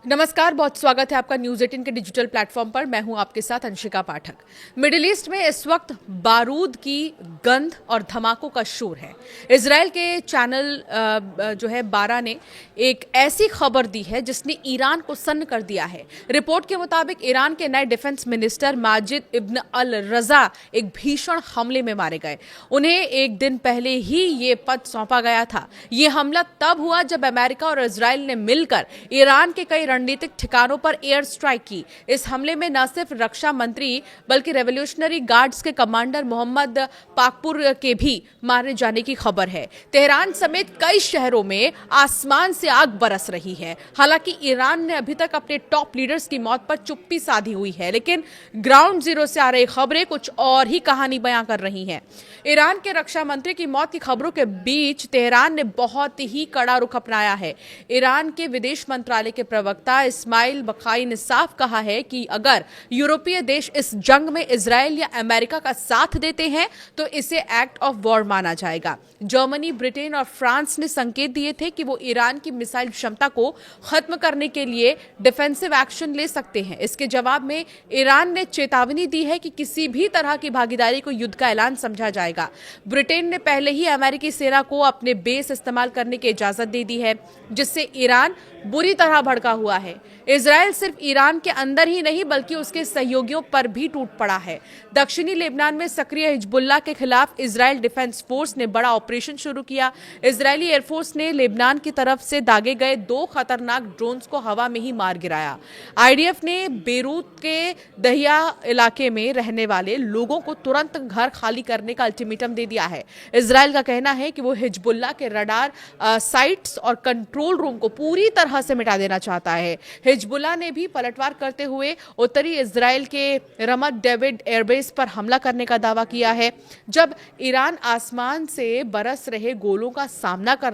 नमस्कार, बहुत स्वागत है आपका न्यूज 18 के डिजिटल प्लेटफॉर्म पर। मैं हूं आपके साथ अंशिका पाठक। मिडिल ईस्ट में इस वक्त बारूद की गंध और धमाकों का शोर है। इजराइल के चैनल जो है 12 ने एक ऐसी खबर दी है जिसने ईरान को सन्न कर दिया है। रिपोर्ट के मुताबिक ईरान के नए डिफेंस मिनिस्टर माजिद इब्न अल रजा एक भीषण हमले में मारे गए। उन्हें एक दिन पहले ही ये पद सौंपा गया था। ये हमला तब हुआ जब अमेरिका और इजराइल ने मिलकर ईरान के कई रणनीतिक ठिकानों पर एयर स्ट्राइक की। इस हमले में न सिर्फ रक्षा मंत्री बल्कि रेवोल्यूशनरी गार्ड्स के कमांडर मोहम्मद पाकपुर के भी मारे जाने की खबर है। तेहरान समेत कई शहरों में आसमान से आग बरस रही है। हालांकि ईरान ने अभी तक अपने टॉप लीडर्स की मौत पर चुप्पी साधी हुई है, लेकिन ग्राउंड जीरो से आ रही खबरें कुछ और ही कहानी बयां कर रही हैं। ईरान के रक्षा मंत्री की मौत की खबरों के बीच तेहरान ने बहुत ही कड़ा रुख अपनाया है। ईरान के विदेश मंत्रालय के प्रवक्ता इस्माइल बखाई ने साफ कहा है कि अगर यूरोपीय देश इस जंग में इजराइल या अमेरिका का साथ देते हैं तो इसे एक्ट ऑफ वॉर माना जाएगा। जर्मनी, ब्रिटेन और फ्रांस ने संकेत दिए थे कि वो ईरान की मिसाइल क्षमता को खत्म करने के लिए डिफेंसिव एक्शन ले सकते हैं। इसके जवाब में ईरान ने चेतावनी दी है कि किसी भी तरह की भागीदारी को युद्ध का ऐलान समझा जाएगा। ब्रिटेन ने पहले ही अमेरिकी सेना को अपने बेस इस्तेमाल करने की इजाजत दे दी है, जिससे ईरान बुरी तरह भड़का हुआ है। इजराइल सिर्फ ईरान के अंदर ही नहीं बल्कि उसके सहयोगियों पर भी टूट पड़ा है। दक्षिणी लेबनान में सक्रिय हिजबुल्लाह के खिलाफ इजराइल डिफेंस फोर्स ने बड़ा ऑपरेशन शुरू किया। इजरायली एयरफोर्स ने लेबनान की तरफ से दागे गए 2 खतरनाक ड्रोन्स को हवा में ही मार गिराया। आईडीएफ ने बेरूत के दहिया इलाके में रहने वाले लोगों को तुरंत घर खाली करने का अल्टीमेटम दे दिया है। इजराइल का कहना है कि वो हिजबुल्लाह के रडार साइट्स और कंट्रोल रूम को पूरी तरह से मिटा देना चाहता है। हिजबुल्लाह ने भी पलटवार करते हुए उत्तरी इजराइल के रमत डेविड एयरबेस पर हमला करने का दावा किया है। जब ईरान आसमान से बरस रहे गोलों का सामना कर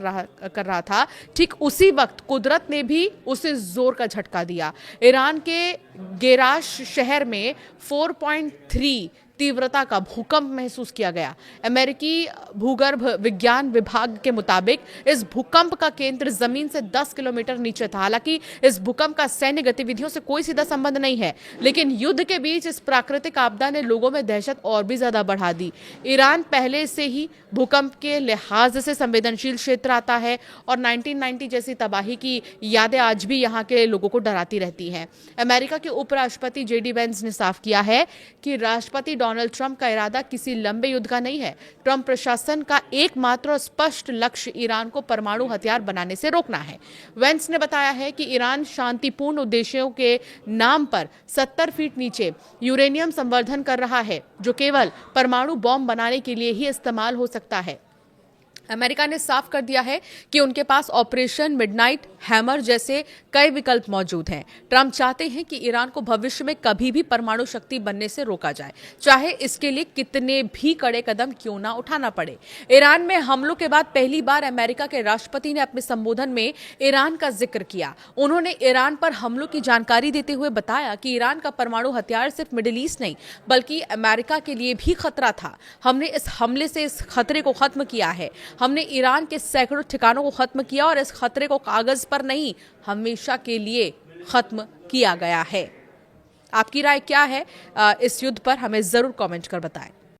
रहा था, ठीक उसी वक्त कुदरत ने भी उसे जोर का झटका दिया। ईरान के गेराश शहर में 4.3 तीव्रता का भूकंप महसूस किया गया। अमेरिकी भूगर्भ विज्ञान विभाग के मुताबिक इस भूकंप का केंद्र जमीन से 10 किलोमीटर नीचे था। हालांकि इस भूकंप का सैन्य गतिविधियों से कोई सीधा संबंध नहीं है, लेकिन युद्ध के बीच इस प्राकृतिक आपदा ने लोगों में दहशत और भी ज्यादा बढ़ा दी। ईरान पहले से ही भूकंप के लिहाज से संवेदनशील क्षेत्र आता है और 1990 जैसी तबाही की यादें आज भी यहाँ के लोगों को डराती रहती हैं। अमेरिका के उपराष्ट्रपति जेडी वेंस ने साफ किया है कि राष्ट्रपति डोनाल्ड ट्रंप का इरादा किसी लंबे युद्ध का नहीं है। ट्रंप प्रशासन का एकमात्र स्पष्ट लक्ष्य ईरान को परमाणु हथियार बनाने से रोकना है। वेंस ने बताया है कि ईरान शांतिपूर्ण उद्देश्यों के नाम पर 70 फीट नीचे यूरेनियम संवर्धन कर रहा है, जो केवल परमाणु बॉम्ब बनाने के लिए ही इस्तेमाल हो सकता है। अमेरिका ने साफ कर दिया है कि उनके पास ऑपरेशन मिडनाइट हैमर जैसे कई विकल्प मौजूद हैं। ट्रंप चाहते हैं कि ईरान को भविष्य में कभी भी परमाणु शक्ति बनने से रोका जाए, चाहे इसके लिए कितने भी कड़े कदम क्यों ना उठाना पड़े। ईरान में हमलों के बाद पहली बार अमेरिका के राष्ट्रपति ने अपने संबोधन में ईरान का जिक्र किया। उन्होंने ईरान पर हमलों की जानकारी देते हुए बताया कि ईरान का परमाणु हथियार सिर्फ मिडिल ईस्ट नहीं बल्कि अमेरिका के लिए भी खतरा था। हमने इस हमले से इस खतरे को खत्म किया है। हमने ईरान के सैकड़ों ठिकानों को खत्म किया और इस खतरे को कागज पर नहीं, हमेशा के लिए खत्म किया गया है। आपकी राय क्या है इस युद्ध पर? हमें जरूर कमेंट कर बताएं।